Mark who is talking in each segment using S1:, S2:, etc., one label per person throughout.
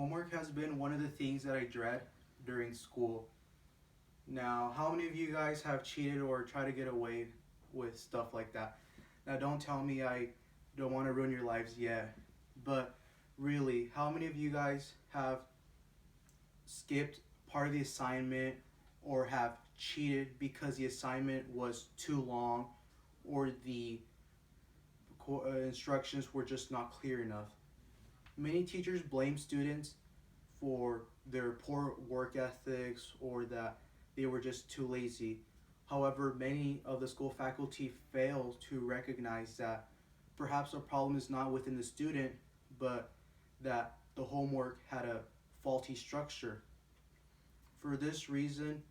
S1: Homework has been one of the things that I dread during school. Now, how many of you guys have cheated or tried to get away with stuff like that? Now, don't tell me I don't want to ruin your lives yet, but really, how many of you guys have skipped part of the assignment or have cheated because the assignment was too long or the instructions were just not clear enough? Many teachers blame students for their poor work ethics or that they were just too lazy. However, many of the school faculty fail to recognize that perhaps the problem is not within the student, but that the homework had a faulty structure. For this reason,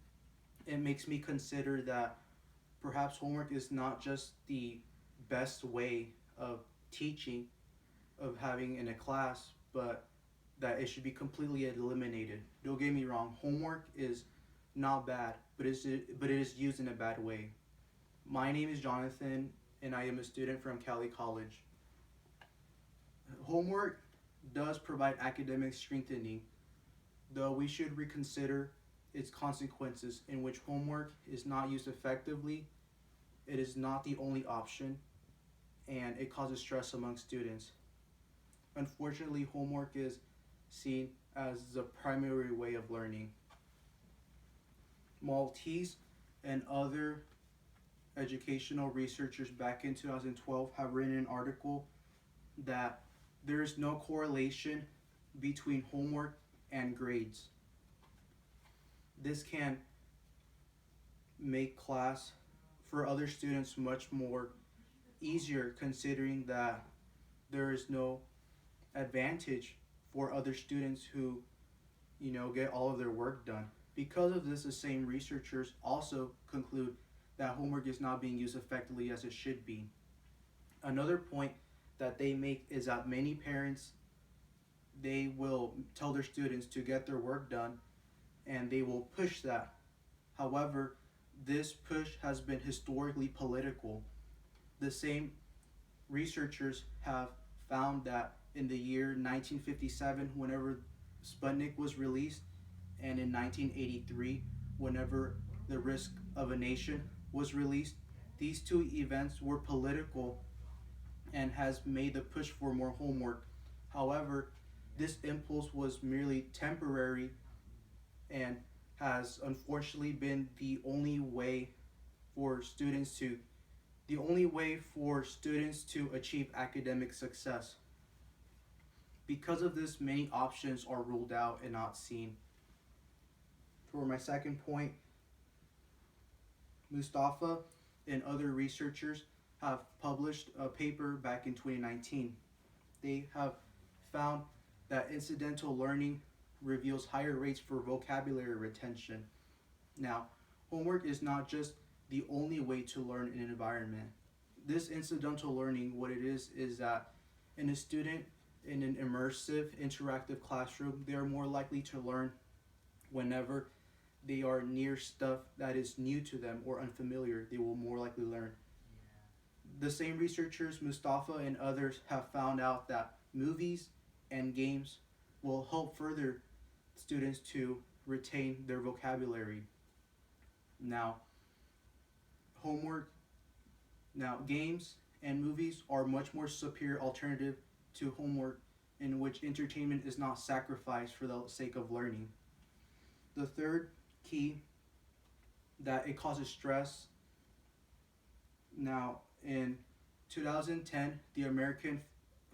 S1: it makes me consider that perhaps homework is not just the best way of teaching, of having in a class, but that it should be completely eliminated. Don't get me wrong, homework is not bad, but it is used in a bad way. My name is Jonathan, and I am a student from Cali College. Homework does provide academic strengthening, though we should reconsider its consequences in which homework is not used effectively. It is not the only option, and it causes stress among students. Unfortunately, homework is seen as the primary way of learning. Maltese and other educational researchers back in 2012 have written an article that there is no correlation between homework and grades. This can make class for other students much more easier, considering that there is no advantage for other students who get all of their work done. Because of this, the same researchers also conclude that homework is not being used effectively as it should be. Another point that they make is that many parents, they will tell their students to get their work done and they will push that. However, this push has been historically political. The same researchers have found that in the year 1957, whenever Sputnik was released, and in 1983, whenever The Risk of a Nation was released, these two events were political and has made the push for more homework. However, this impulse was merely temporary and has unfortunately been the only way for students to achieve academic success. Because of this, many options are ruled out and not seen. For my second point, Mustafa and other researchers have published a paper back in 2019. They have found that incidental learning reveals higher rates for vocabulary retention. Now, homework is not just the only way to learn in an environment. This incidental learning, what it is that in a student in an immersive, interactive classroom, they are more likely to learn whenever they are near stuff that is new to them or unfamiliar. They will more likely learn. The same researchers, Mustafa and others, have found out that movies and games will help further students to retain their vocabulary. Now, games and movies are much more superior alternative to homework, in which entertainment is not sacrificed for the sake of learning. The third key, that it causes stress. Now, in 2010, the American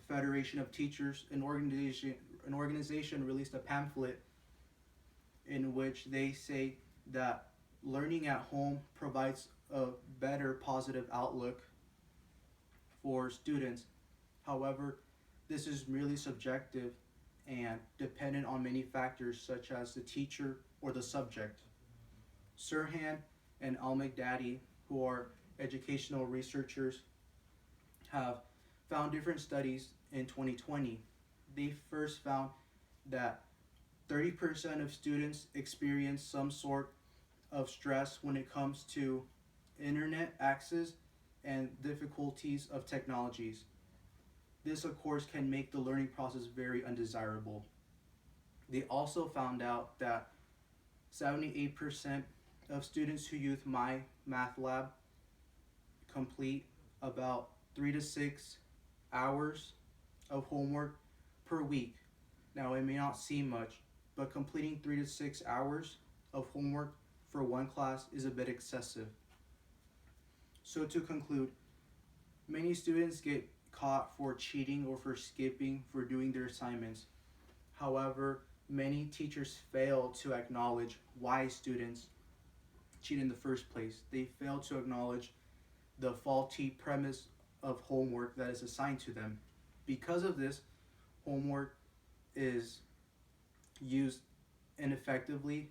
S1: Federation of Teachers, an organization released a pamphlet in which they say that learning at home provides a better positive outlook for students. However, this is merely subjective and dependent on many factors such as the teacher or the subject. Sirhan and Al-Baghdadi, who are educational researchers, have found different studies in 2020. They first found that 30% of students experience some sort of stress when it comes to internet access and difficulties of technologies. This, of course, can make the learning process very undesirable. They also found out that 78% of students who use my math lab complete about 3 to 6 hours of homework per week. Now, it may not seem much, but completing 3 to 6 hours of homework for one class is a bit excessive. So, to conclude, many students get caught for cheating or for skipping for doing their assignments. However, many teachers fail to acknowledge why students cheat in the first place. They fail to acknowledge the faulty premise of homework that is assigned to them. Because of this, homework is used ineffectively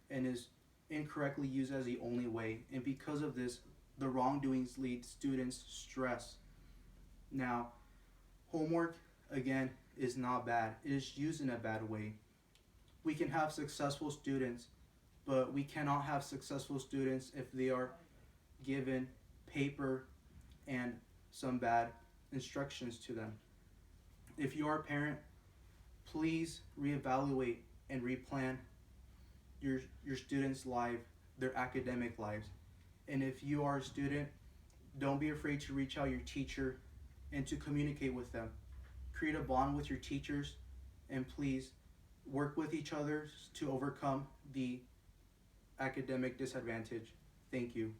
S1: and is incorrectly used as the only way. And because of this, the wrongdoings lead students stress. Now, homework, again, is not bad. It is used in a bad way. We can have successful students, but we cannot have successful students if they are given paper and some bad instructions to them. If you are a parent, please reevaluate and replan your students' life, their academic lives. And if you are a student, don't be afraid to reach out your teacher and to communicate with them. Create a bond with your teachers, and please work with each other to overcome the academic disadvantage. Thank you.